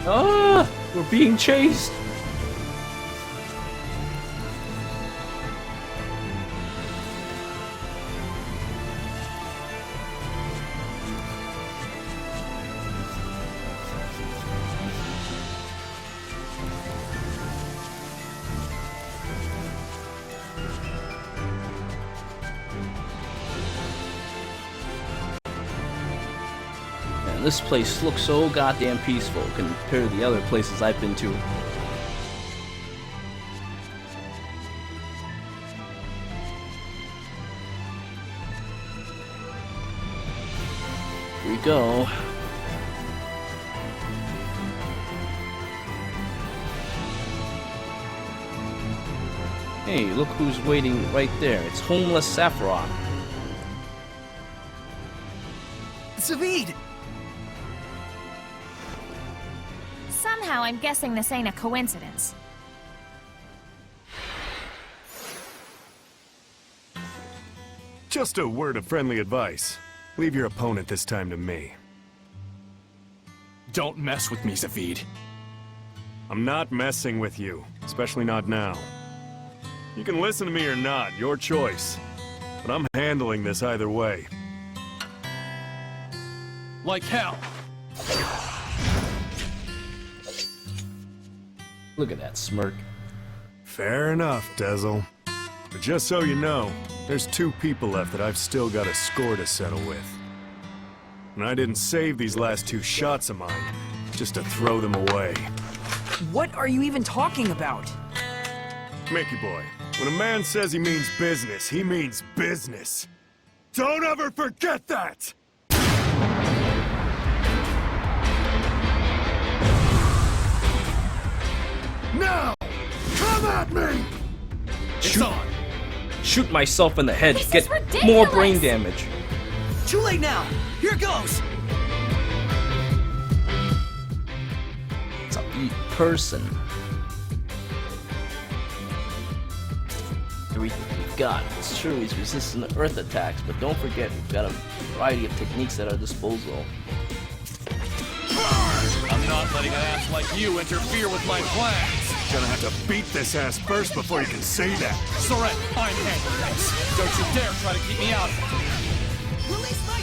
Ah! We're being chased! This place looks so goddamn peaceful compared to the other places I've been to. Here we go. Hey, look who's waiting right there. It's Homeless Sephiroth. Savid! Somehow I'm guessing this ain't a coincidence. Just a word of friendly advice. Leave your opponent this time to me. Don't mess with me, Savid. I'm not messing with you, especially not now. You can listen to me or not, your choice. But I'm handling this either way. Like hell. Look at that smirk. Fair enough, Dezel. But just so you know, there's 2 people left that I've still got a score to settle with. And I didn't save these last 2 shots of mine, just to throw them away. What are you even talking about? Mickey boy, when a man says he means business, he means business. Don't ever forget that! Now! Come at me! It's on! Shoot myself in the head. This Get is ridiculous. more brain damage. Too late now! Here goes! It's a person. Everything we've got. It's true he's resistant to earth attacks, but don't forget we've got a variety of techniques at our disposal. I'm not letting an ass like you interfere with my plans! Gonna have to beat this ass first before you can say that. Soren, I'm handling this. Don't you dare try to keep me out of it. Release my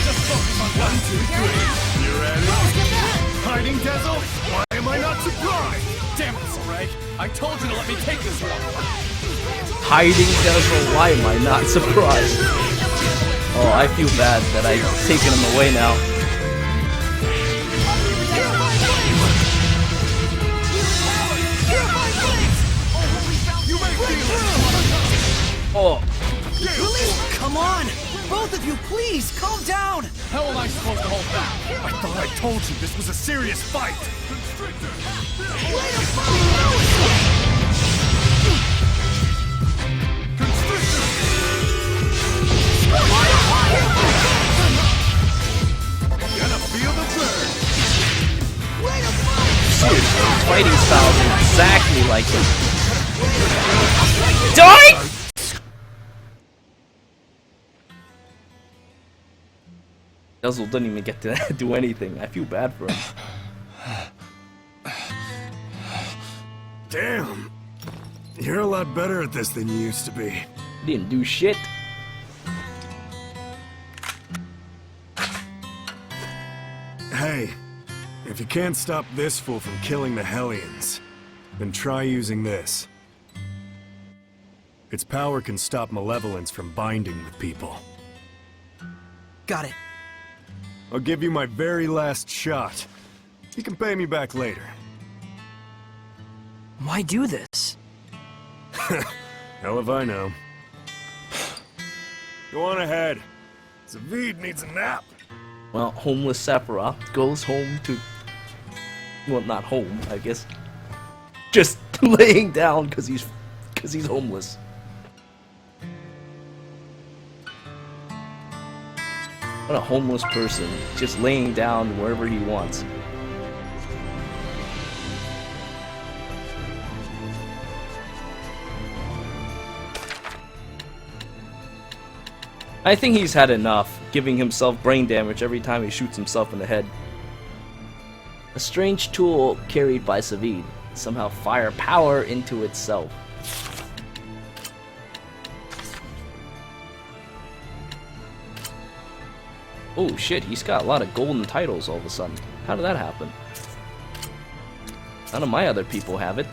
Just focus on 1, 2, 3. You ready? Hiding, Dezel? Why am I not surprised? Damn it, Soren. I told you to let me take this one. Hiding Dezel, why am I not surprised? Oh, I feel bad that I've taken him away now. Oh. Come on! Both of you, please, calm down! How am I supposed to hold back? I thought I told you this was a serious fight. Gonna feel the burn. Seriously, fighting styles are exactly like him. Die! Dezel didn't even get to do anything. I feel bad for him. Damn. You're a lot better at this than you used to be. He didn't do shit. Hey, if you can't stop this fool from killing the Hellions, then try using this. Its power can stop malevolence from binding with people. Got it. I'll give you my very last shot. You can pay me back later. Why do this? Hell if I know. Go on ahead. Savid needs a nap. Well, Homeless Sephiroth goes home to... Well, not home, I guess. Just laying down because he's homeless. What a homeless person, just laying down wherever he wants. I think he's had enough. giving himself brain damage every time he shoots himself in the head. A strange tool carried by Savid somehow fire power into itself. Oh shit, he's got a lot of golden titles all of a sudden. How did that happen? None of my other people have it.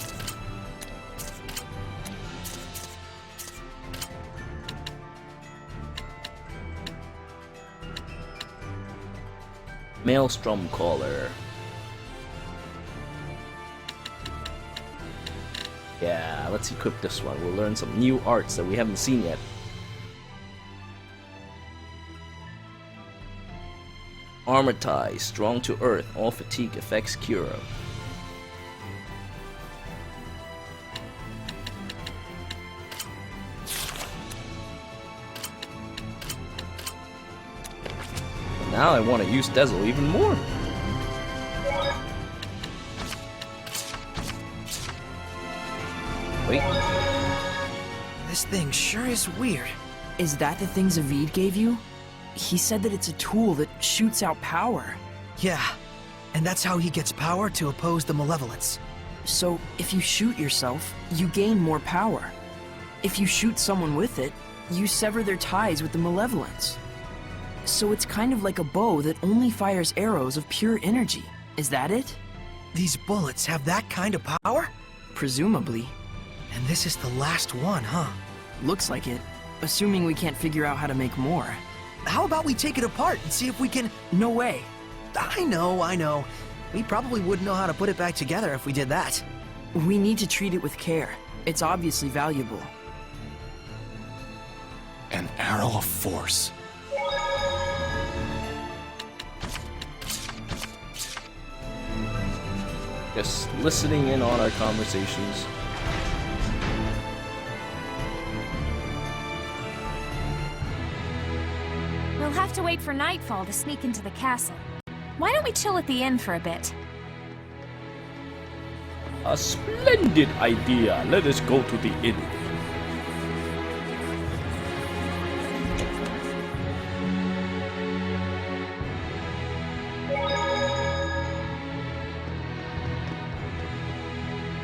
Maelstrom Caller. Yeah, let's equip this one. We'll learn some new arts that we haven't seen yet. Armor tie, strong to earth, all fatigue effects cure. And now I want to use Dezel even more. Wait. This thing sure is weird. Is that the thing Zavid gave you? He said that it's a tool that shoots out power. Yeah, and that's how he gets power to oppose the malevolence. So, if you shoot yourself, you gain more power. If you shoot someone with it, you sever their ties with the malevolence. So it's kind of like a bow that only fires arrows of pure energy. Is that it? These bullets have that kind of power? Presumably. And this is the last one, huh? Looks like it. Assuming we can't figure out how to make more. How about we take it apart and see if we can... No way. I know. We probably wouldn't know how to put it back together if we did that. We need to treat it with care. It's obviously valuable. An arrow of force. Just listening in on our conversations. We'll have to wait for nightfall to sneak into the castle. Why don't we chill at the inn for a bit? A splendid idea. Let us go to the inn.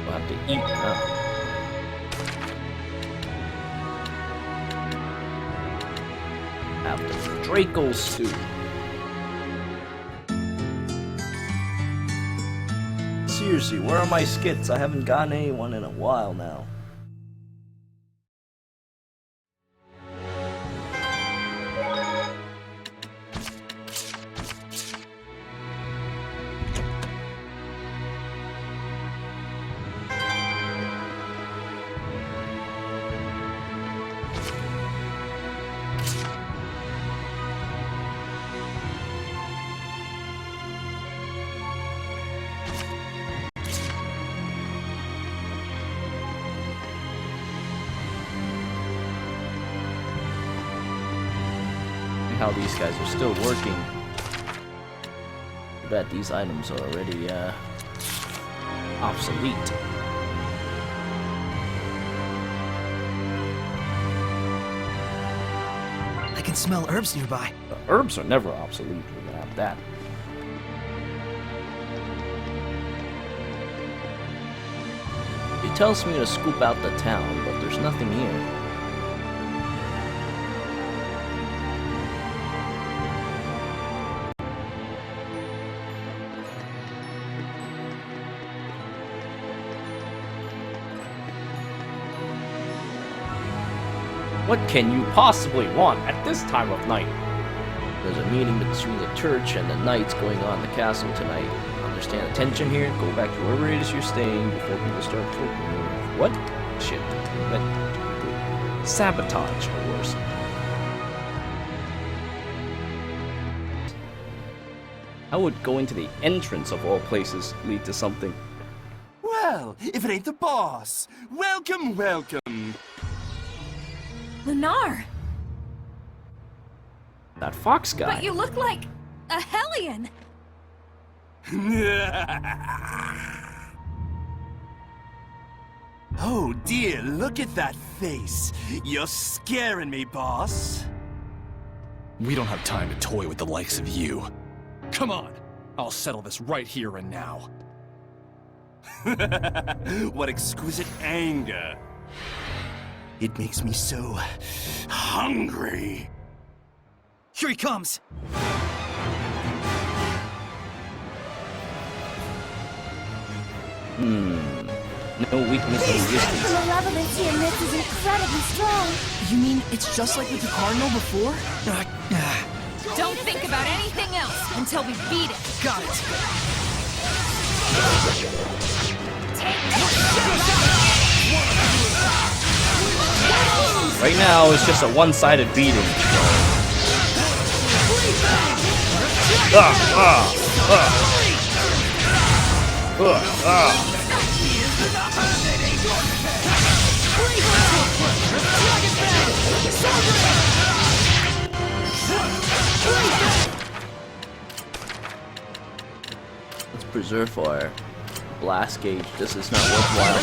We'll have to eat now. Have the Draco stew. Seriously, where are my skits? I haven't gotten anyone in a while now. How these guys are still working. I bet these items are already obsolete. I can smell herbs nearby. The herbs are never obsolete. We're gonna have that. It tells me to scoop out the town, but there's nothing here. What can you possibly want at this time of night? There's a meeting between the church and the knights going on in the castle tonight. Understand the tension here? Go back to wherever it is you're staying before people start talking. What? Shit. But sabotage or worse. How would going to the entrance of all places lead to something? Well, if it ain't the boss! Welcome, welcome! Lunar! That fox guy. But you look like a hellion! Oh dear, look at that face! You're scaring me, boss! We don't have time to toy with the likes of you. Come on, I'll settle this right here and now. What exquisite anger. It makes me so hungry. Here he comes! No weakness in resistance. The malevolence here in this is incredibly strong. You mean it's just like with the Cardinal before? Don't think about anything else until we beat it. Got it. Right now, it's just a one-sided beating. Let's preserve our blast gauge. This is not worthwhile.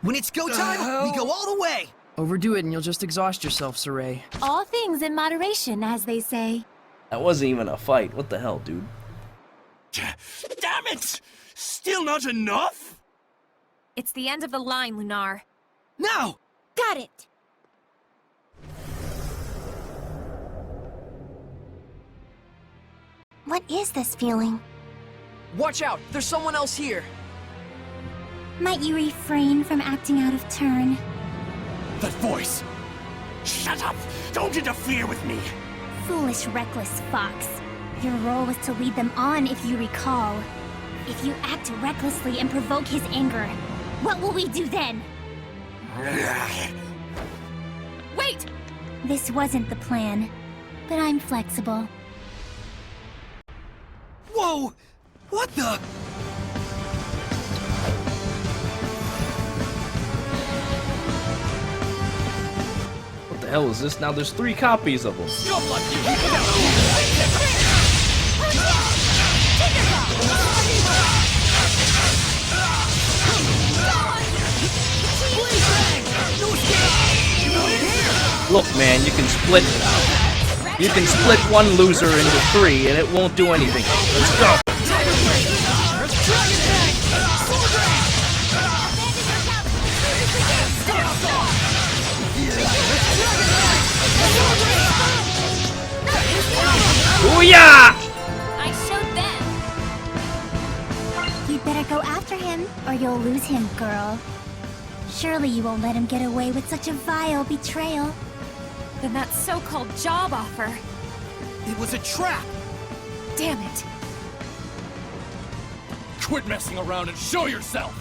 When it's go time, we go all the way! Overdo it and you'll just exhaust yourself, Saray. All things in moderation, as they say. That wasn't even a fight. What the hell, dude? Damn it! Still not enough? It's the end of the line, Lunar. Now! Got it! What is this feeling? Watch out! There's someone else here! Might you refrain from acting out of turn? That voice! Shut up! Don't interfere with me! Foolish, reckless fox. Your role was to lead them on, if you recall. If you act recklessly and provoke his anger, what will we do then? Wait! This wasn't the plan, but I'm flexible. Whoa! What the? What the hell is this? Now there's 3 copies of them. Look, man, you can split one loser into 3 and it won't do anything. Let's go. Booyah! I showed them! You'd better go after him, or you'll lose him, girl. Surely you won't let him get away with such a vile betrayal. Then that so-called job offer. It was a trap! Damn it. Quit messing around and show yourself!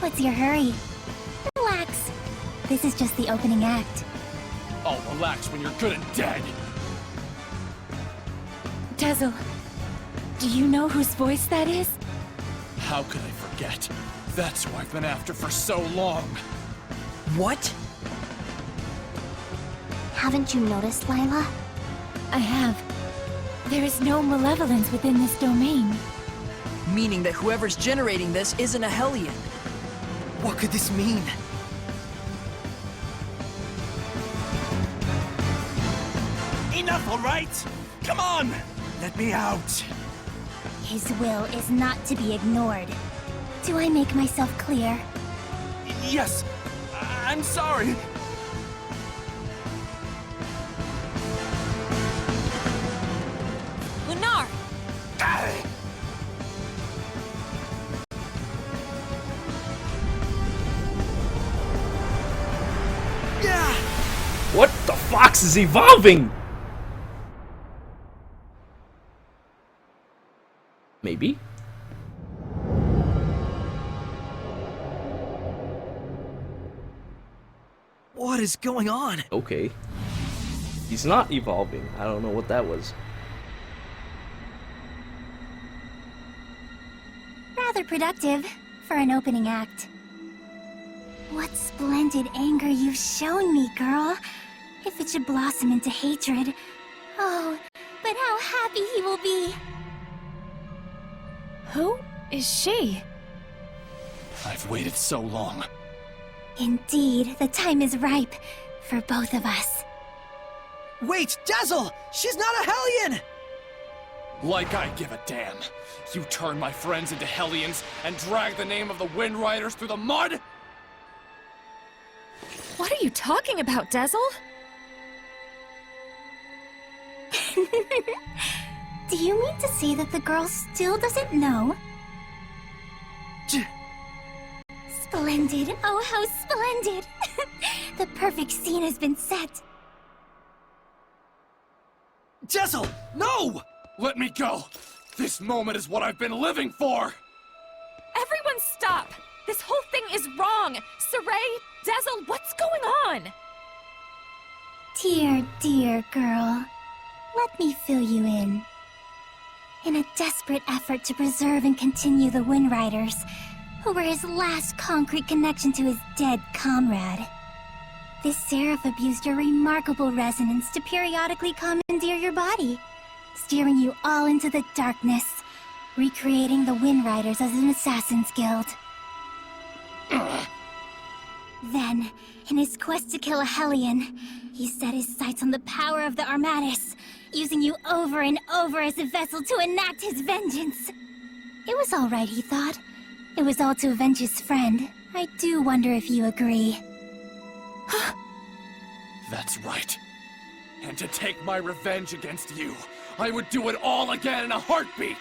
What's your hurry? Relax. This is just the opening act. I'll relax when you're good and dead! Dezel, do you know whose voice that is? How could I forget? That's who I've been after for so long! What? Haven't you noticed, Lila? I have. There is no malevolence within this domain. Meaning that whoever's generating this isn't a Hellion. What could this mean? Enough, all right? Come on! Let me out! His will is not to be ignored. Do I make myself clear? Yes, I'm sorry. Lunar! Yeah! What the fox is evolving? Maybe. What is going on? Okay. He's not evolving. I don't know what that was. Rather productive for an opening act. What splendid anger you've shown me, girl. If it should blossom into hatred. Oh, but how happy he will be. Who is she? I've waited so long. Indeed, the time is ripe for both of us. Wait, Dezel! She's not a Hellion! Like I give a damn. You turn my friends into Hellions and drag the name of the Wind Riders through the mud? What are you talking about, Dezel? Do you mean to say that the girl still doesn't know? Splendid! Oh, how splendid! The perfect scene has been set. Dezel, no! Let me go! This moment is what I've been living for! Everyone stop! This whole thing is wrong! Saray, Dezel, what's going on? Dear, dear girl. Let me fill you in. In a desperate effort to preserve and continue the Wind Riders, who were his last concrete connection to his dead comrade, this seraph abused your remarkable resonance to periodically commandeer your body, steering you all into the darkness, recreating the Wind Riders as an assassin's guild. Then, in his quest to kill a Hellion, he set his sights on the power of the Armatis, using you over and over as a vessel to enact his vengeance. It was all right, he thought. It was all to avenge his friend. I do wonder if you agree. That's right. And to take my revenge against you, I would do it all again in a heartbeat!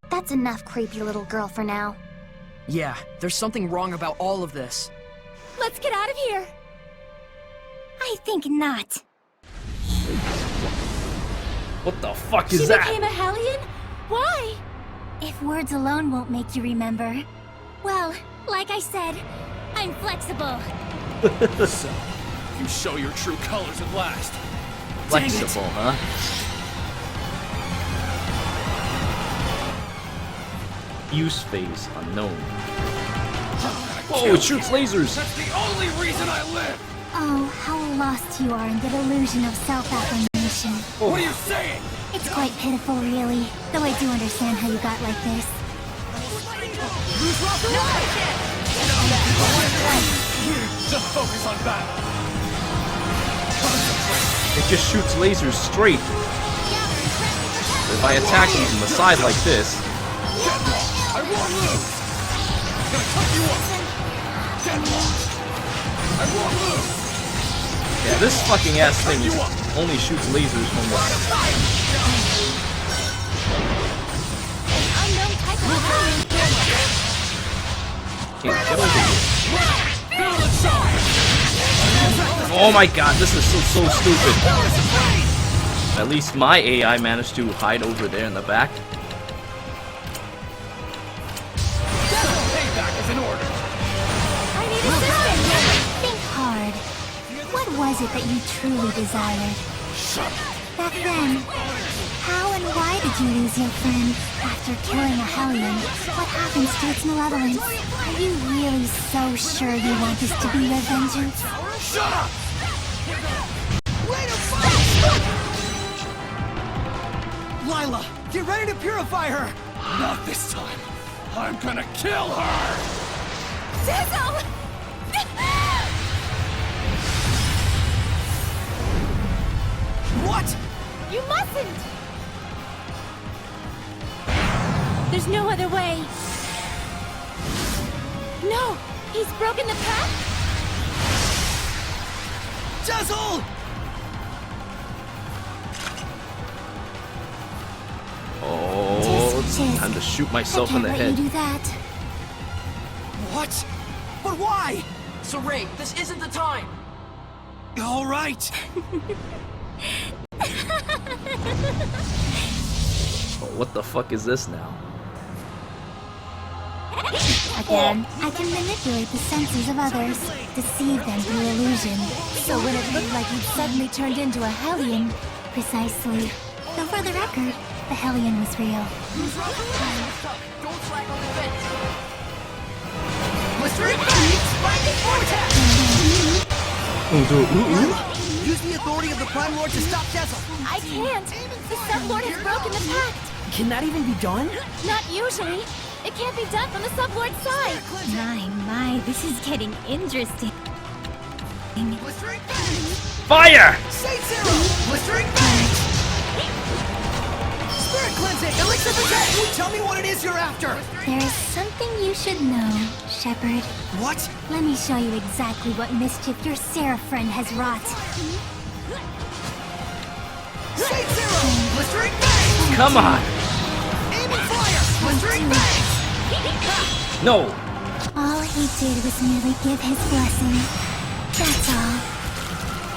That's enough, creepy little girl, for now. Yeah, there's something wrong about all of this. Let's get out of here! I think not. What the fuck is She that? became a Hellion? Why? If words alone won't make you remember, well, like I said, I'm flexible. So, you show your true colors at last. Flexible, huh? Use phase unknown. Whoa, it shoots lasers! That's the only reason I live! Oh, how lost you are in the delusion of self-affirmation. What are you saying? It's quite pitiful, really, though I do understand how you got like this. Just focus on battle. It just shoots lasers straight. If I attack him from the side like this, I won't lose! I'm gonna cut you up! Get lost! I won't lose! yeah, this fucking ass thing only shoots lasers from the... Unknown type of Hellion. Can't get over here. Oh my god, this is so stupid. At least my AI managed to hide over there in the back. Payback is in order! I need assistance! Think hard. What was it that you truly desired? Shut up! Back then, how and why did you lose your friend? After killing a Hellion, what happens to its malevolence? Are you really so sure you want this to be your vengeance? Shut up! Lila, get ready to purify her! Not this time! I'm gonna kill her! Dezel! What? You mustn't! There's no other way. No! He's broken the pact? Dezel! Oh, it's time to shoot myself in the You head. do that. What? But why? Saray, this isn't the time! All right. What the fuck is this now? Again, I can manipulate the senses of others, deceive them through illusion. So when it looked like you'd suddenly turned into a Hellion, precisely. Though for the record, the Hellion was real. Don't slack on the fence! Mr. Spike vortex! Use the authority of the Prime Lord to stop Dezel! I can't! The Sublord has broken the pact! Can that even be done? Not usually! It can't be done from the Sublord's side! My, this is getting interesting. Blistering Fangs! Fire! Saint Zero! Blistering Fangs! Spirit Cleansing! Elixir Protect! Tell me what it is you're after! There is something you should know, Shepard. What? Let me show you exactly what mischief your Seraph friend has wrought. Saint Zero! Blistering Fangs! Come on! Aiming Fire! Blistering Fangs! No! All he did was merely give his blessing. That's all.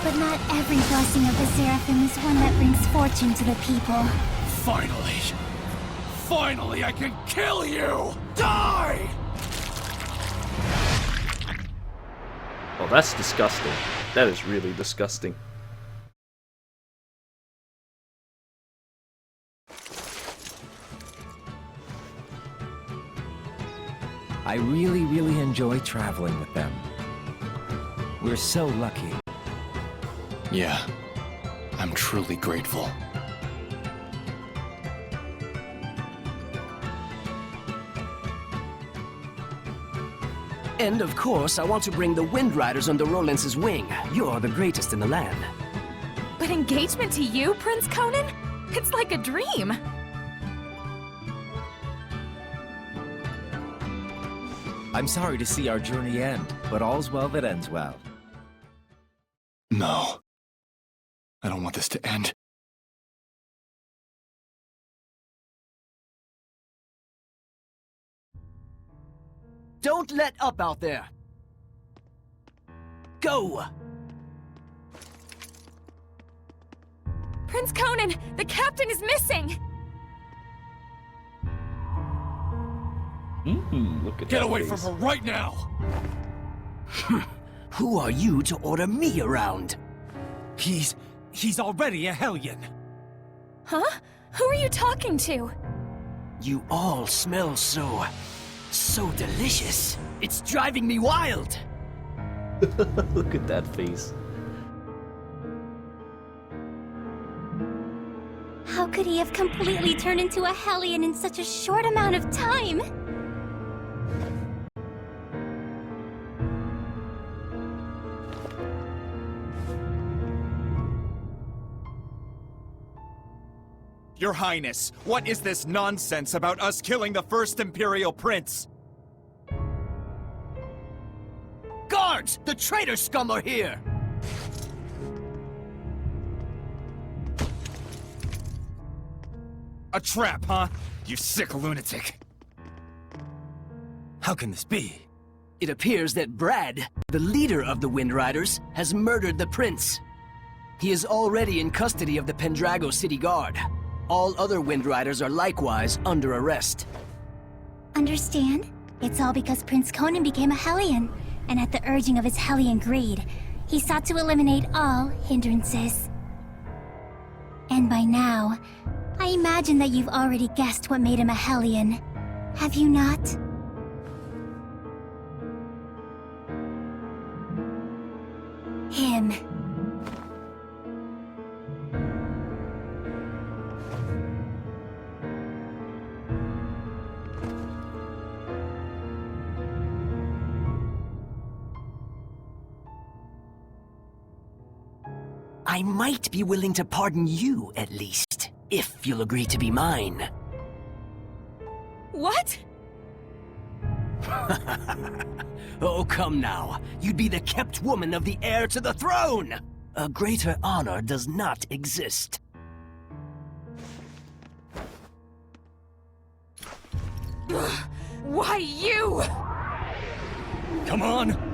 But not every blessing of the Seraphim is one that brings fortune to the people. Finally! Finally, I can kill you! Die! Oh, that's disgusting. That is really disgusting. I really enjoy traveling with them. We're so lucky. Yeah, I'm truly grateful. And of course, I want to bring the Wind Riders under Rollins' wing. You're the greatest in the land. But engagement to you, Prince Conan? It's like a dream! I'm sorry to see our journey end, but all's well that ends well. No. I don't want this to end. Don't let up out there! Go! Prince Conan, the captain is missing! Look at Get that away face. from her right now! Who are you to order me around? He's already a Hellion. Huh? Who are you talking to? You all smell so delicious. It's driving me wild. Look at that face. How could he have completely turned into a Hellion in such a short amount of time? Your Highness, what is this nonsense about us killing the first Imperial Prince? Guards! The traitor scum are here! A trap, huh? You sick lunatic. How can this be? It appears that Brad, the leader of the Wind Riders, has murdered the prince. He is already in custody of the Pendrago City Guard. All other Wind Riders are likewise under arrest. Understand? It's all because Prince Conan became a Hellion, and at the urging of his Hellion greed, he sought to eliminate all hindrances. And by now, I imagine that you've already guessed what made him a Hellion. Have you not? Him. I might be willing to pardon you, at least, if you'll agree to be mine. What? Oh, come now. You'd be the kept woman of the heir to the throne! A greater honor does not exist. Why you? Come on!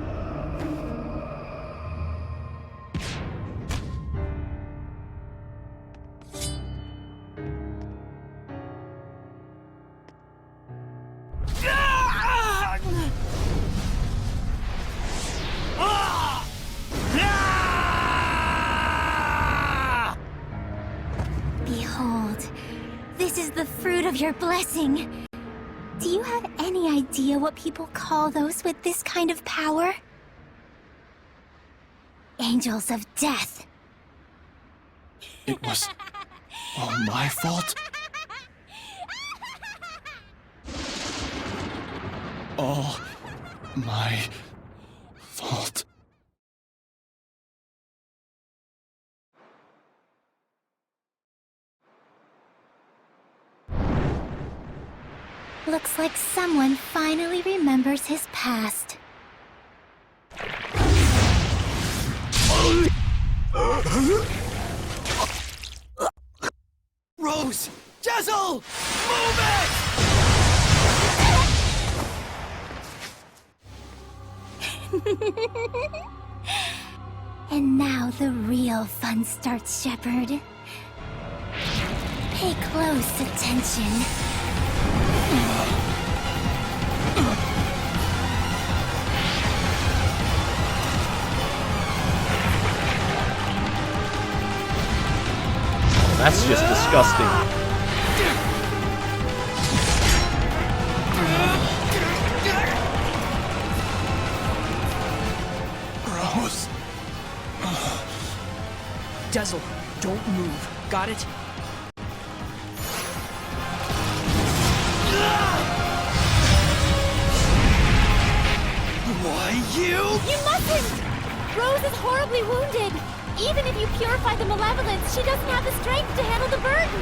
Behold, this is the fruit of your blessing. Do you have any idea what people call those with this kind of power? Angels of death. It was all my fault? All my fault. Looks like someone finally remembers his past. Rose! Dezel! Move it! And now the real fun starts, Shepard. Pay close attention. That's just disgusting. Rose. Dezel, don't move. Got it? Why, you? You mustn't! Rose is horribly wounded. Even if you purify the malevolence, she doesn't have the strength to handle the burden.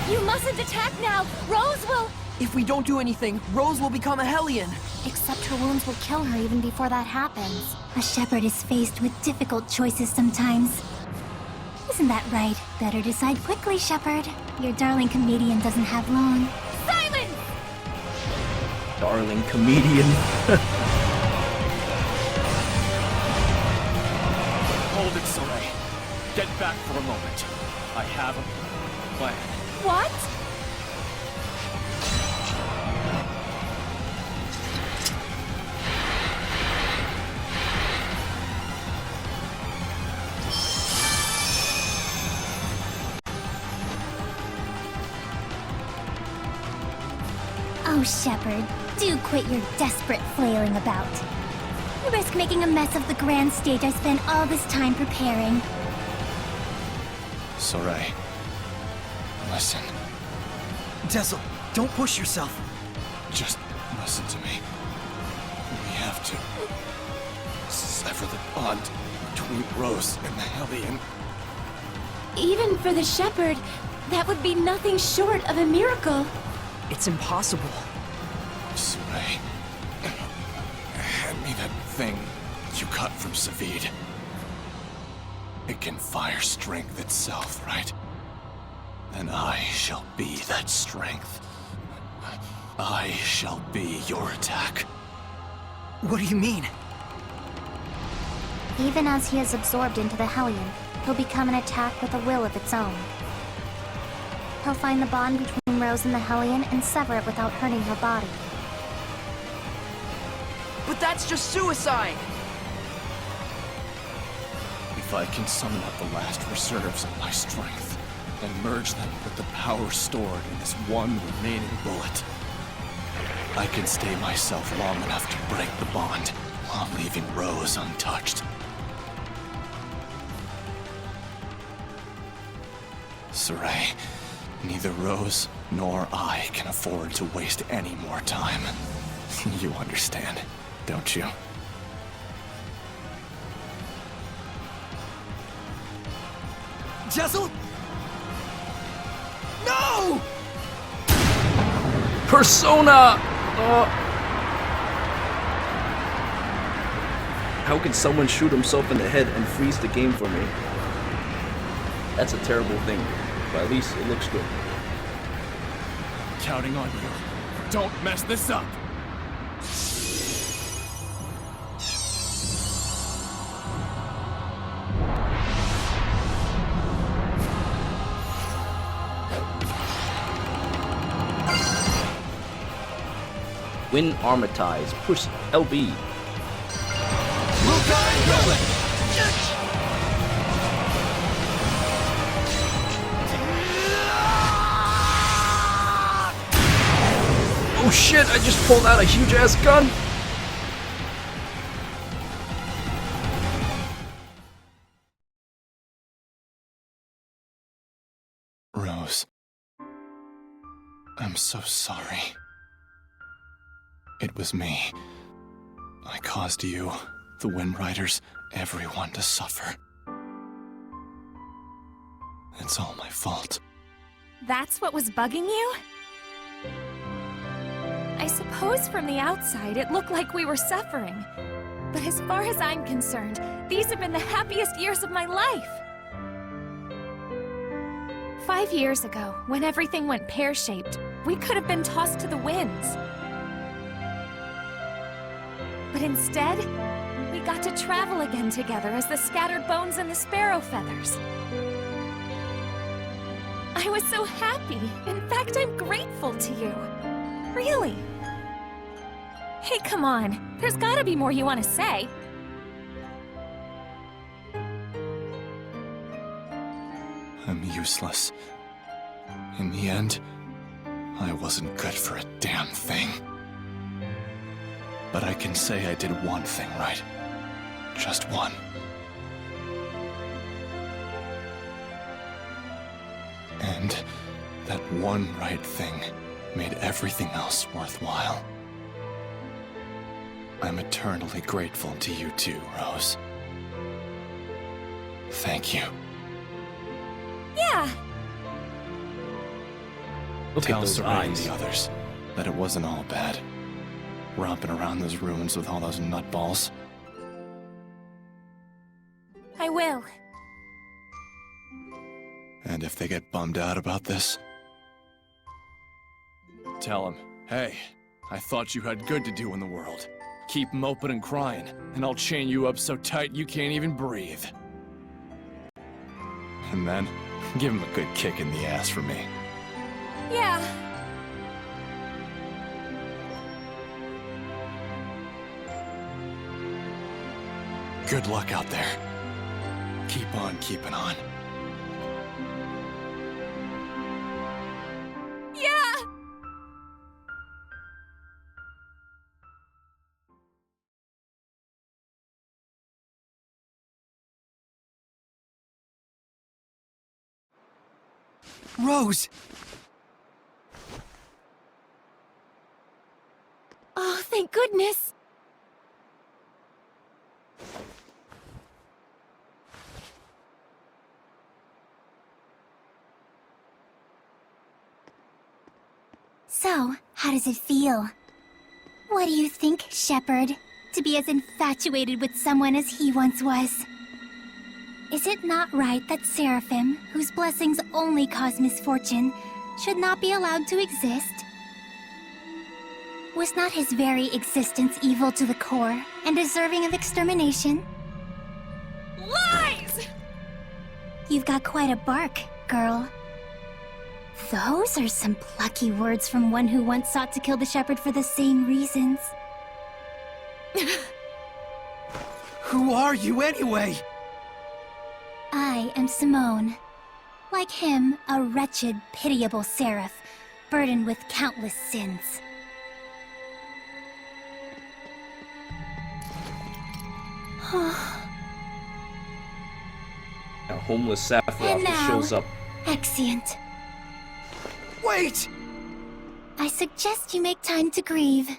You mustn't attack now. Rose will... If we don't do anything, Rose will become a Hellion. Except her wounds will kill her even before that happens. A shepherd is faced with difficult choices sometimes. Isn't that right? Better decide quickly, Shepard. Your darling comedian doesn't have long. Silence! Darling comedian. Hold it, Saray. Get back for a moment. I have a plan. What? Oh, Shepard, do quit your desperate flailing about. You risk making a mess of the grand stage I spent all this time preparing. Saray. Listen. Dezel, don't push yourself. Just listen to me. We have to sever the bond between Rose and the Hellion. Even for the shepherd, that would be nothing short of a miracle. It's impossible. Saray. Hand me that thing you cut from Savid. It can fire strength itself, right? And I shall be that strength. I shall be your attack. What do you mean? Even as he is absorbed into the Hellion, he'll become an attack with a will of its own. He'll find the bond between Rose and the Hellion and sever it without hurting her body. But that's just suicide! If I can summon up the last reserves of my strength, and merge them with the power stored in this one remaining bullet, I can stay myself long enough to break the bond, while leaving Rose untouched. Saray, neither Rose nor I can afford to waste any more time. You understand, don't you? Dezel? No! Persona! How can someone shoot himself in the head and freeze the game for me? That's a terrible thing, but at least it looks good. Counting on you. Don't mess this up! Win Armatize. Push LB. Oh shit, I just pulled out a huge ass gun. Rose. I'm so sorry. It was me. I caused you, the Wind Riders, everyone to suffer. It's all my fault. That's what was bugging you? I suppose from the outside it looked like we were suffering. But as far as I'm concerned, these have been the happiest years of my life. 5 years ago, when everything went pear-shaped, we could have been tossed to the winds. But instead, we got to travel again together as the scattered bones and the sparrow feathers. I was so happy. In fact, I'm grateful to you. Really. Hey, come on. There's gotta be more you want to say. I'm useless. In the end, I wasn't good for a damn thing. But I can say I did one thing right. Just one. And that one right thing made everything else worthwhile. I'm eternally grateful to you too, Rose. Thank you. Yeah. Look at Tell those Sarai and eyes. the others that it wasn't all bad. Romping around those ruins with all those nutballs. I will. And if they get bummed out about this, tell them, hey, I thought you had good to do in the world. Keep moping and crying, and I'll chain you up so tight you can't even breathe. And then, give him a good kick in the ass for me. Yeah. Good luck out there. Keep on keeping on. Yeah! Rose! Oh, thank goodness! So, how does it feel? What do you think, Shepherd? To be as infatuated with someone as he once was? Is it not right that Seraphim, whose blessings only cause misfortune, should not be allowed to exist? Was not his very existence evil to the core, and deserving of extermination? Lies! You've got quite a bark, girl. Those are some plucky words from one who once sought to kill the shepherd for the same reasons. Who are you anyway? I am Simone. Like him, a wretched, pitiable seraph, burdened with countless sins. Now, Homeless Sephiroth And now, shows up. Exeunt. Wait! I suggest you make time to grieve.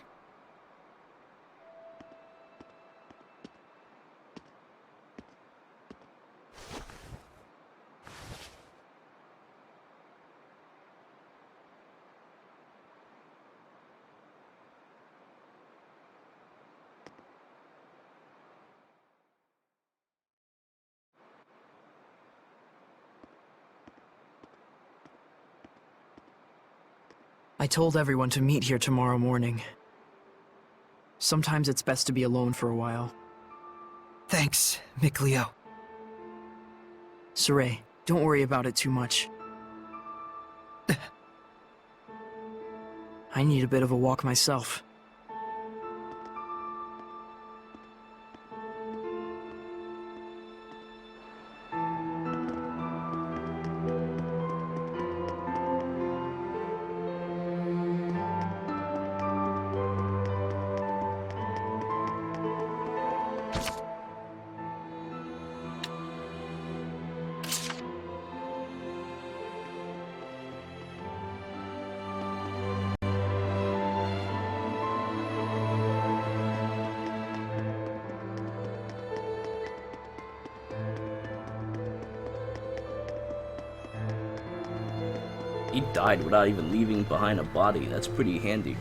I told everyone to meet here tomorrow morning. Sometimes it's best to be alone for a while. Thanks, Mikleo. Sarai, don't worry about it too much. I need a bit of a walk myself. He died without even leaving behind a body. That's pretty handy.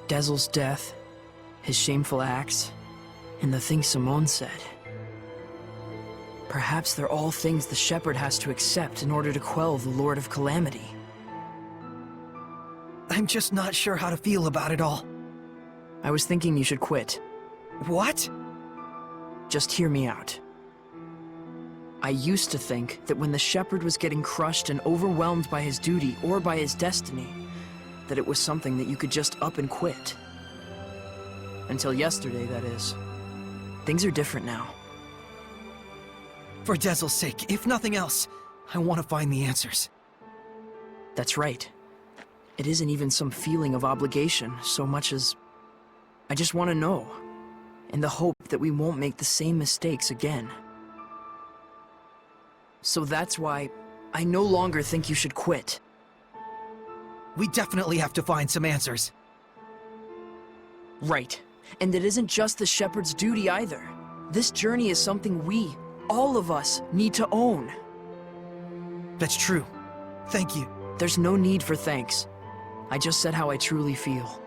Dezel's death, his shameful acts, and the things Simone said. Perhaps they're all things the Shepherd has to accept in order to quell the Lord of Calamity. I'm just not sure how to feel about it all. I was thinking you should quit. What? Just hear me out. I used to think that when the Shepherd was getting crushed and overwhelmed by his duty or by his destiny, that it was something that you could just up and quit. Until yesterday, that is. Things are different now. For Dezel's sake, if nothing else, I want to find the answers. That's right. It isn't even some feeling of obligation so much as I just want to know, in the hope that we won't make the same mistakes again. So that's why I no longer think you should quit. We definitely have to find some answers. Right. And it isn't just the Shepherd's duty either. This journey is something we, all of us, need to own. That's true. Thank you. There's no need for thanks. I just said how I truly feel.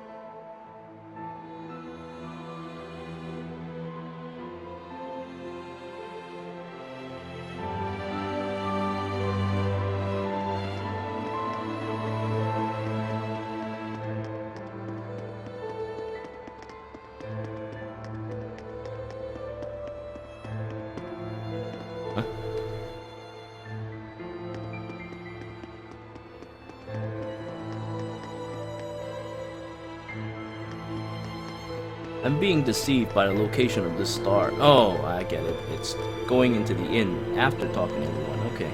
I'm being deceived by the location of this star. Oh, I get it. It's going into the inn after talking to everyone. Okay.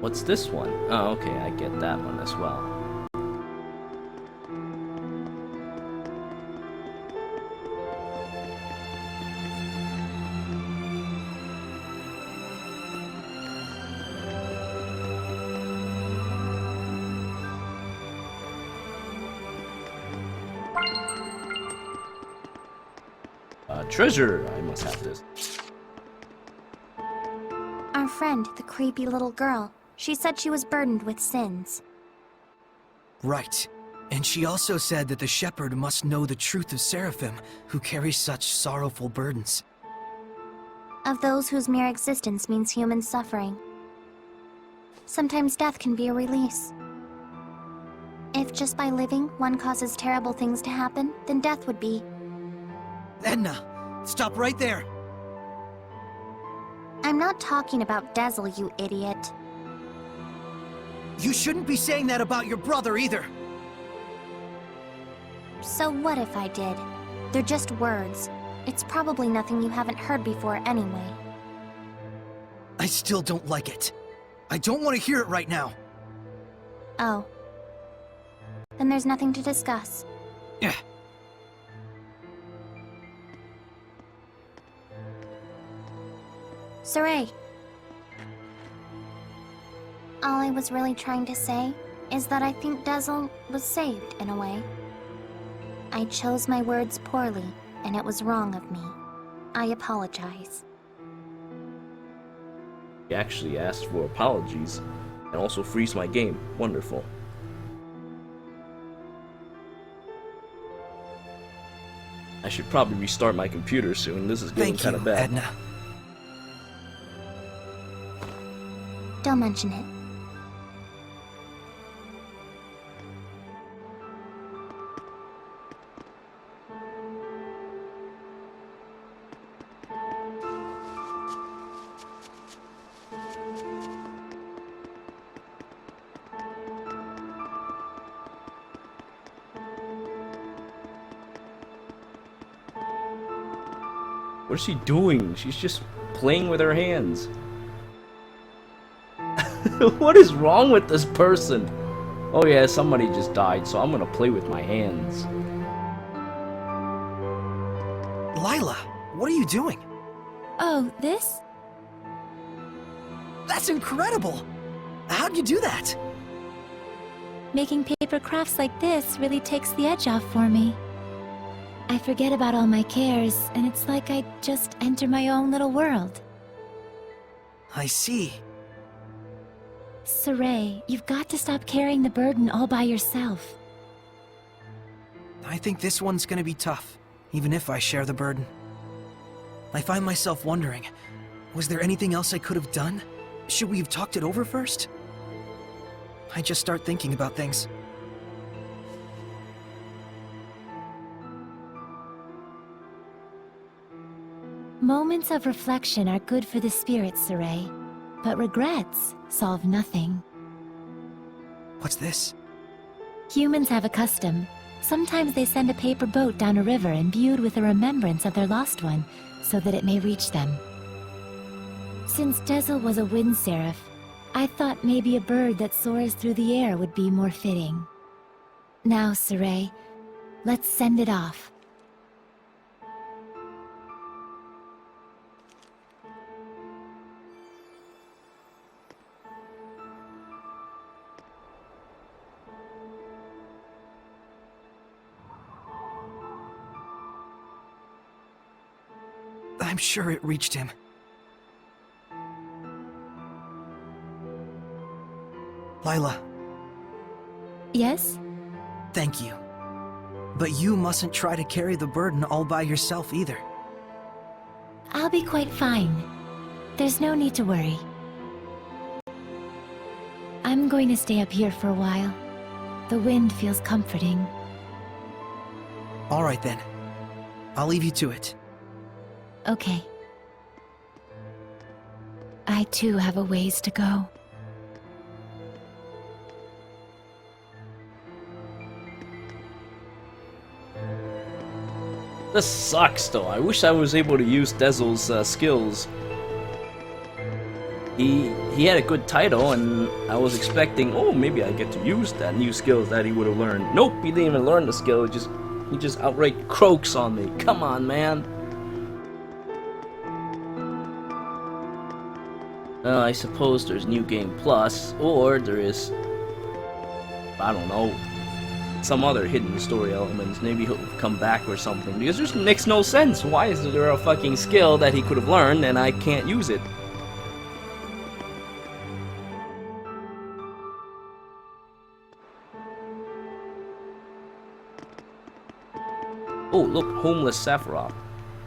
What's this one? Oh, okay, I get that one as well. Treasure! I must have this. Our friend, the creepy little girl, she said she was burdened with sins. Right. And she also said that the Shepherd must know the truth of Seraphim, who carry such sorrowful burdens. Of those whose mere existence means human suffering. Sometimes death can be a release. If just by living one causes terrible things to happen, then death would be. Edna, stop right there! I'm not talking about Dezel, you idiot. You shouldn't be saying that about your brother either! So what if I did? They're just words. It's probably nothing you haven't heard before anyway. I still don't like it. I don't want to hear it right now. Oh. Then there's nothing to discuss. Yeah. Saray. All I was really trying to say is that I think Dezel was saved in a way. I chose my words poorly, and it was wrong of me. I apologize. He actually asked for apologies and also freeze my game. Wonderful. I should probably restart my computer soon. This is getting kind of bad. Edna. Don't mention it. What is she doing? She's just playing with her hands. What is wrong with this person? Oh yeah, somebody just died, so I'm gonna play with my hands. Lila, what are you doing? Oh, this? That's incredible! How'd you do that? Making paper crafts like this really takes the edge off for me. I forget about all my cares, and it's like I just enter my own little world. I see. Saray, you've got to stop carrying the burden all by yourself. I think this one's gonna be tough, even if I share the burden. I find myself wondering, was there anything else I could have done? Should we have talked it over first? I just start thinking about things. Moments of reflection are good for the spirit, Saray, but regrets solve nothing. What's this? Humans have a custom. Sometimes they send a paper boat down a river imbued with a remembrance of their lost one, so that it may reach them. Since Dezel was a wind seraph, I thought maybe a bird that soars through the air would be more fitting. Now, Saray, let's send it off. I'm sure it reached him. Lila, Yes? thank you. But you mustn't try to carry the burden all by yourself either. I'll be quite fine. There's no need to worry. I'm going to stay up here for a while. The wind feels comforting. All right then. I'll leave you to it. Okay. I too have a ways to go. This sucks, though. I wish I was able to use Dezel's skills. He had a good title, and I was expecting, oh, maybe I get to use that new skills that he would have learned. Nope, he didn't even learn the skill. He just outright croaks on me. Come on, man. I suppose there's New Game Plus, or there is, I don't know, some other hidden story elements. Maybe he'll come back or something, because this makes no sense. Why is there a fucking skill that he could have learned and I can't use it? Oh, look, Homeless Sephiroth.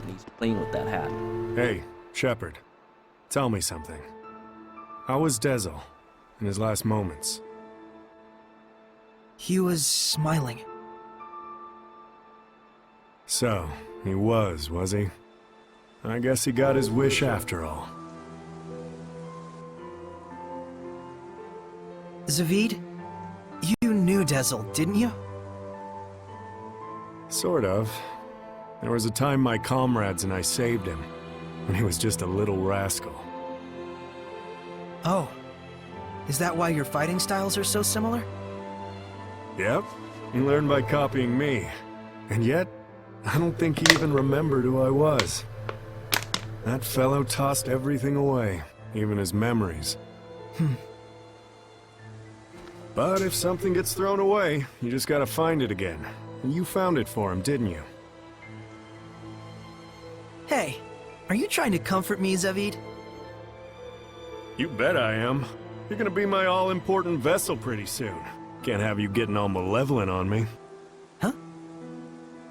And he's playing with that hat. Hey, Shepard. Tell me something. How was Dezel in his last moments? He was smiling. So, he was he? I guess he got his wish after all. Zavid, you knew Dezel, didn't you? Sort of. There was a time my comrades and I saved him, when he was just a little rascal. Oh. Is that why your fighting styles are so similar? Yep, he learned by copying me. And yet, I don't think he even remembered who I was. That fellow tossed everything away, even his memories. But if something gets thrown away, you just gotta find it again. And you found it for him, didn't you? Hey, are you trying to comfort me, Zavid? You bet I am. You're gonna be my all-important vessel pretty soon. Can't have you getting all malevolent on me. Huh?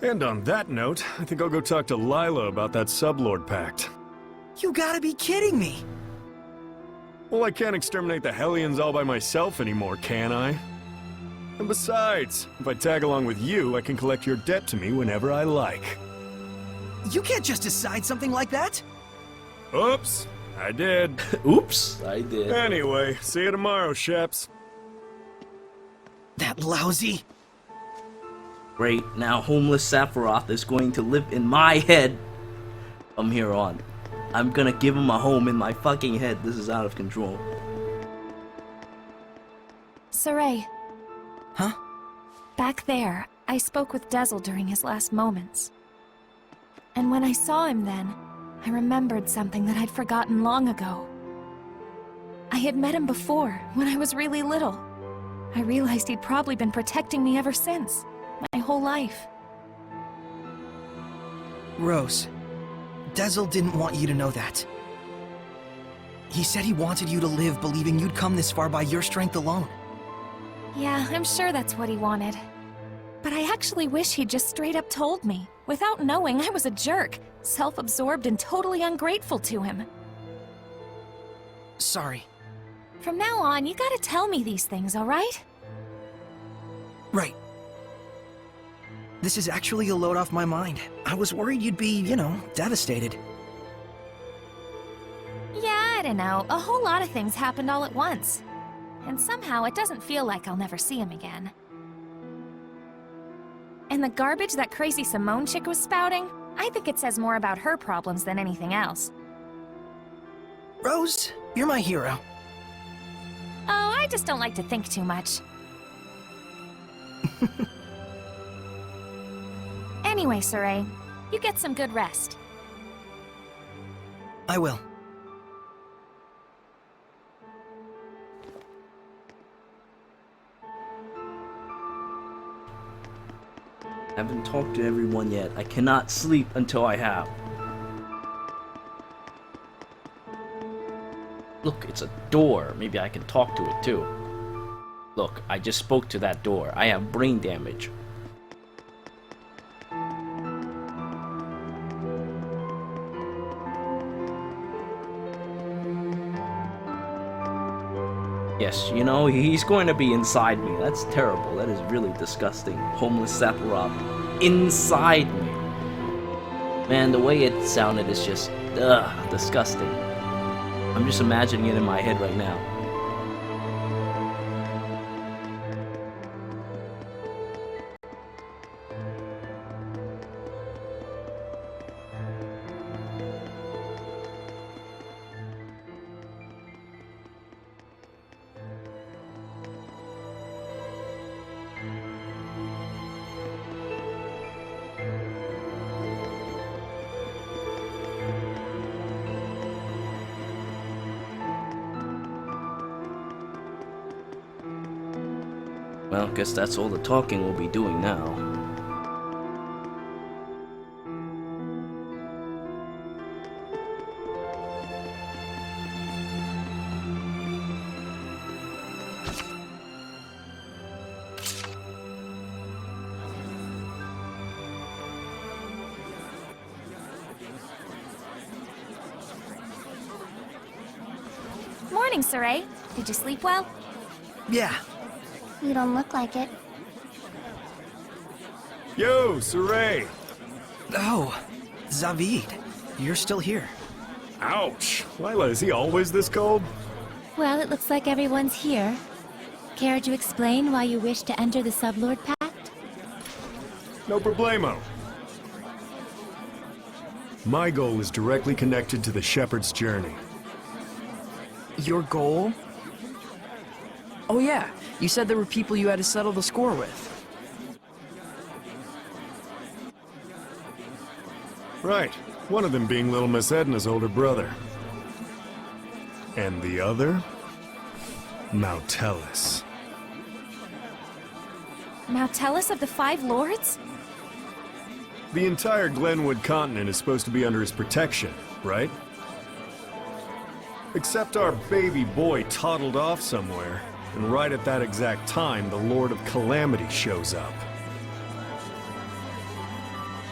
And on that note, I think I'll go talk to Lila about that Sublord Pact. You gotta be kidding me! Well, I can't exterminate the Hellions all by myself anymore, can I? And besides, if I tag along with you, I can collect your debt to me whenever I like. You can't just decide something like that! Oops, I did. Oops, I did. Anyway, see you tomorrow, Sheps. That lousy... Great, now Homeless Sephiroth is going to live in my head from here on. I'm gonna give him a home in my fucking head. This is out of control. Saray. Huh? Back there, I spoke with Dezel during his last moments. And when I saw him then, I remembered something that I'd forgotten long ago. I had met him before, when I was really little. I realized he'd probably been protecting me ever since, my whole life. Rose, Dezel didn't want you to know that. He said he wanted you to live believing you'd come this far by your strength alone. Yeah, I'm sure that's what he wanted. But I actually wish he'd just straight up told me, without knowing I was a jerk, self-absorbed and totally ungrateful to him. Sorry. From now on, you gotta tell me these things, alright? Right. This is actually a load off my mind. I was worried you'd be, you know, devastated. Yeah, I don't know. A whole lot of things happened all at once. And somehow it doesn't feel like I'll never see him again. And the garbage that crazy Simone chick was spouting, I think it says more about her problems than anything else. Rose, you're my hero. Oh, I just don't like to think too much. Anyway, Saray, you get some good rest. I will. I haven't talked to everyone yet. I cannot sleep until I have. Look, it's a door. Maybe I can talk to it too. Look, I just spoke to that door. I have brain damage. Yes, you know, he's going to be inside me. That's terrible. That is really disgusting. Homeless Sephiroth inside me. Man, the way it sounded is just, disgusting. I'm just imagining it in my head right now. Well, guess that's all the talking we'll be doing now. Morning, Saray. Did you sleep well? Yeah. You don't look like it. Yo, Saray! Oh, Zavid, you're still here. Ouch! Lila, is he always this cold? Well, it looks like everyone's here. Care to explain why you wish to enter the Sublord Pact? No problemo. My goal is directly connected to the Shepherd's journey. Your goal? Oh yeah, you said there were people you had to settle the score with. Right. One of them being little Miss Edna's older brother. And the other? Mautellus. Mautellus of the Five Lords? The entire Glenwood continent is supposed to be under his protection, right? Except our baby boy toddled off somewhere, and right at that exact time, the Lord of Calamity shows up.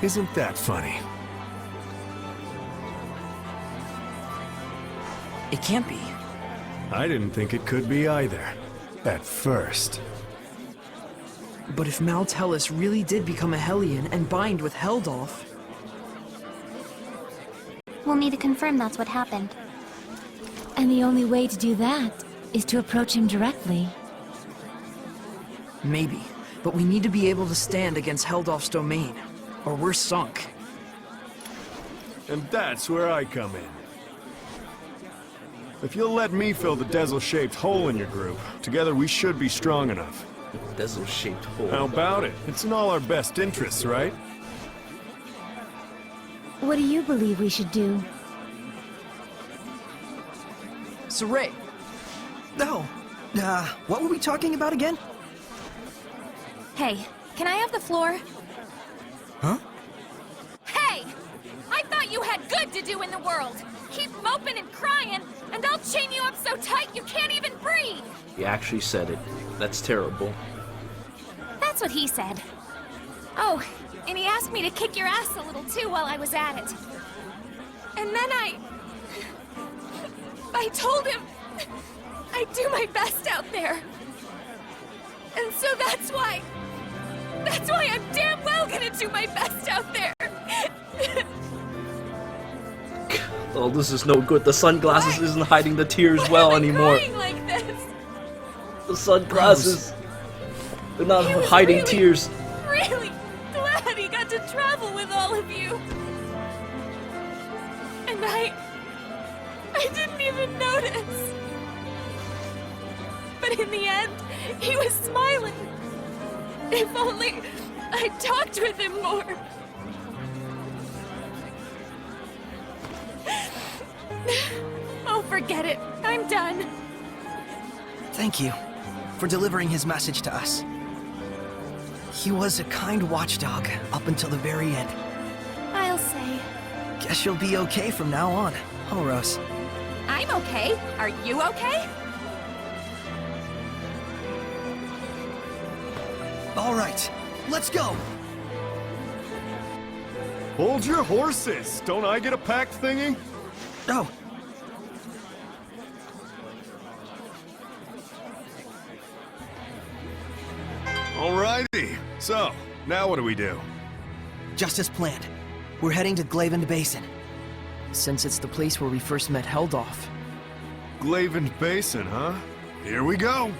Isn't that funny? It can't be. I didn't think it could be either. At first. But if Mautellus really did become a Hellion and bind with Heldolf... We'll need to confirm that's what happened. And the only way to do that is to approach him directly. Maybe, but we need to be able to stand against Heldolf's domain, or we're sunk. And that's where I come in. If you'll let me fill the Dezel-shaped hole in your group, together we should be strong enough. Dezel-shaped hole. How about it? It's in all our best interests, right? What do you believe we should do? Saray, No. What were we talking about again? Hey, can I have the floor? Huh? Hey! thought you had good to do in the world. Keep moping and crying, and I'll chain you up so tight you can't even breathe. He actually said it. That's terrible. That's what he said. Oh, and he asked me to kick your ass a little too while I was at it. And then I told him I'd do my best out there. And so that's why I'm damn well gonna do my best out there. Oh, this is no good. The sunglasses isn't hiding the tears well anymore. Crying like this? The sunglasses, they're not hiding really, tears. Really glad he got to travel with all of you. And I didn't even notice. But in the end, he was smiling. If only I'd talked with him more. Oh, forget it. I'm done. Thank you for delivering his message to us. He was a kind watchdog up until the very end. I'll say. Guess you'll be okay from now on, huh, Rose? I'm okay. Are you okay? All right, let's go. Hold your horses! Don't I get a pact thingy? Oh, Alrighty. So, now what do we do? just as planned. We're heading to Glaven Basin. Since it's the place where we first met Heldolf. Glaven Basin, huh? Here we go!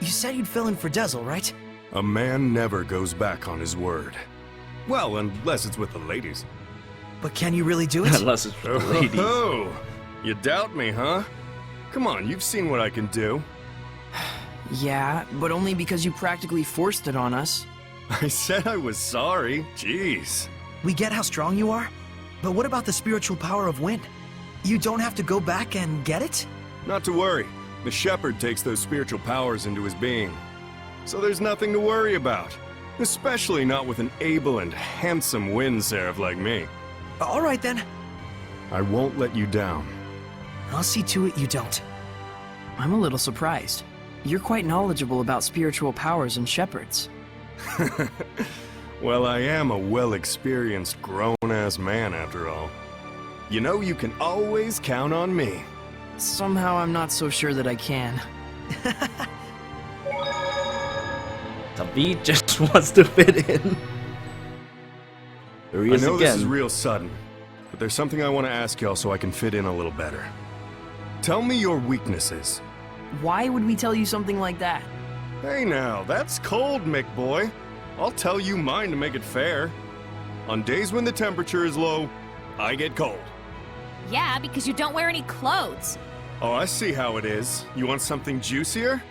You said you'd fill in for Dezel, right? A man never goes back on his word. Well, unless it's with the ladies. But can you really do it? Unless it's for the ladies. Oh, you doubt me, huh? Come on, you've seen what I can do. Yeah, but only because you practically forced it on us. I said I was sorry. Jeez. We get how strong you are, but what about the spiritual power of wind? You don't have to go back and get it? Not to worry. The shepherd takes those spiritual powers into his being. So there's nothing to worry about. Especially not with an able and handsome wind seraph like me. All right then. I won't let you down. I'll see to it you don't. I'm a little surprised. You're quite knowledgeable about spiritual powers and shepherds. Well, I am a well-experienced, grown-ass man, after all. You know you can always count on me. Somehow I'm not so sure that I can. David just wants to fit in. There he is I know again. this is real sudden, but there's something I want to ask y'all so I can fit in a little better. Tell me your weaknesses. Why would we tell you something like that? Hey now, that's cold, Mick boy. I'll tell you mine to make it fair. On days when the temperature is low, I get cold. Yeah, because you don't wear any clothes. Oh, I see how it is. You want something juicier?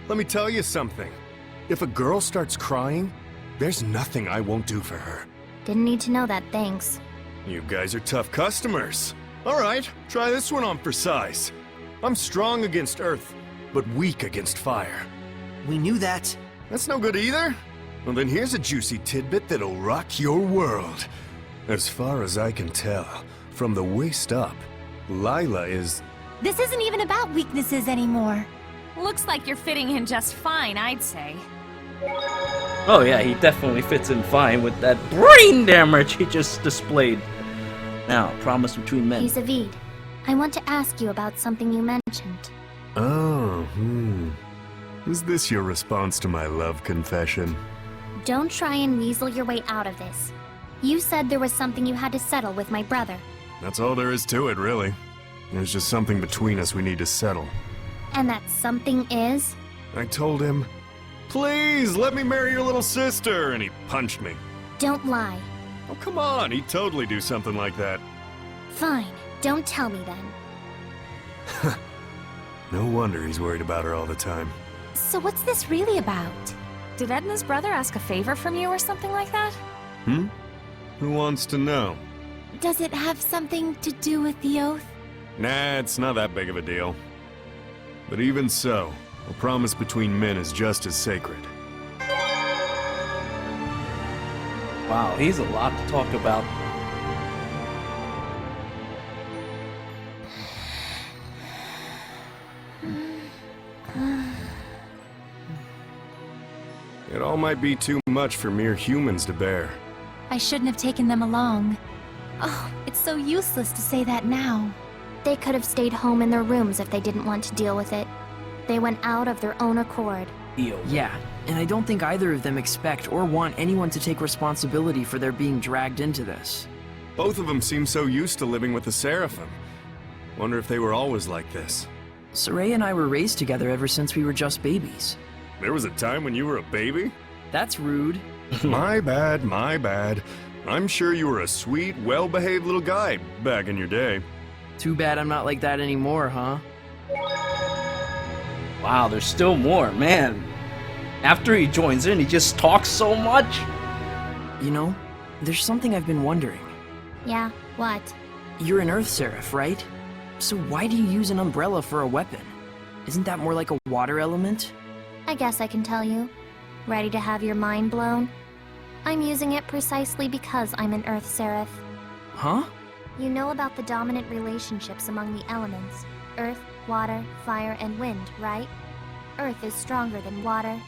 Let me tell you something. If a girl starts crying, there's nothing I won't do for her. Didn't need to know that, thanks. You guys are tough customers. All right, try this one on for size. I'm strong against earth, but weak against fire. We knew that. That's no good either? Well, then here's a juicy tidbit that'll rock your world. As far as I can tell, from the waist up, Lila is... This isn't even about weaknesses anymore. Looks like you're fitting in just fine, I'd say. Oh yeah, he definitely fits in fine with that brain damage he just displayed. Now, promise between men. Hey, Zavid. I want to ask you about something you mentioned. Oh, Is this your response to my love confession? Don't try and weasel your way out of this. You said there was something you had to settle with my brother. That's all there is to it, really. There's just something between us we need to settle. And that something is? I told him, please, let me marry your little sister, and he punched me. Don't lie. Oh, come on, he'd totally do something like that. Fine. Don't tell me then. No wonder he's worried about her all the time. So what's this really about? Did Edna's brother ask a favor from you or something like that? Who wants to know? Does it have something to do with the oath? Nah, it's not that big of a deal. But even so, a promise between men is just as sacred. Wow, he's a lot to talk about. It all might be too much for mere humans to bear. I shouldn't have taken them along. Oh, it's so useless to say that now. They could have stayed home in their rooms if they didn't want to deal with it. They went out of their own accord. Yeah, and I don't think either of them expect or want anyone to take responsibility for their being dragged into this. Both of them seem so used to living with the Seraphim. Wonder if they were always like this. Saray and I were raised together ever since we were just babies. There was a time when you were a baby? That's rude. My bad, my bad. I'm sure you were a sweet, well-behaved little guy back in your day. Too bad I'm not like that anymore, huh? Wow, there's still more, man. After he joins in, he just talks so much. You know, there's something I've been wondering. Yeah, what? You're an Earth Seraph, right? So why do you use an umbrella for a weapon? Isn't that more like a water element? I guess I can tell you. Ready to have your mind blown? I'm using it precisely because I'm an Earth Seraph. Huh? You know about the dominant relationships among the elements. Earth, water, fire, and wind, right? Earth is stronger than water.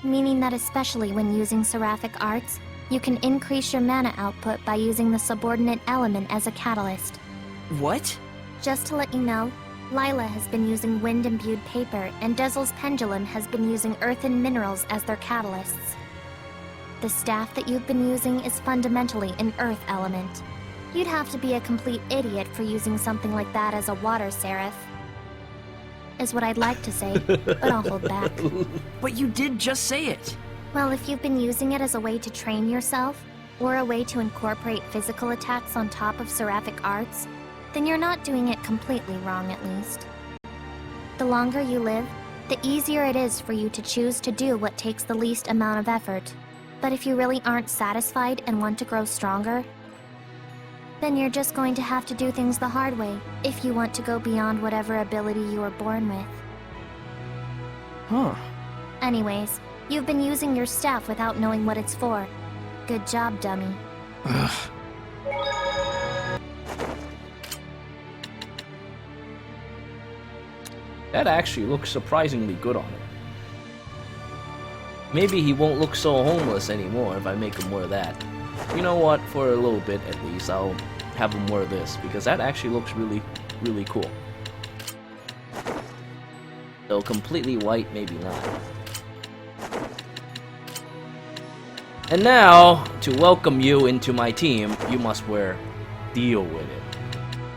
Meaning that especially when using seraphic arts, you can increase your mana output by using the subordinate element as a catalyst. What? Just to let you know, Lila has been using wind-imbued paper, and Dezel's pendulum has been using earth and minerals as their catalysts. The staff that you've been using is fundamentally an earth element. You'd have to be a complete idiot for using something like that as a water seraph. Is what I'd like to say, but I'll hold back. But you did just say it! Well, if you've been using it as a way to train yourself, or a way to incorporate physical attacks on top of seraphic arts, then you're not doing it completely wrong, at least. The longer you live, the easier it is for you to choose to do what takes the least amount of effort. But if you really aren't satisfied and want to grow stronger, then you're just going to have to do things the hard way if you want to go beyond whatever ability you were born with. Huh. Anyways, you've been using your staff without knowing what it's for. Good job, dummy. Ugh. That actually looks surprisingly good on him. Maybe he won't look so homeless anymore if I make him wear that. You know what? For a little bit at least, I'll have him wear this because that actually looks really, really cool. Though completely white, maybe not. And now, to welcome you into my team, you must wear Deal With It.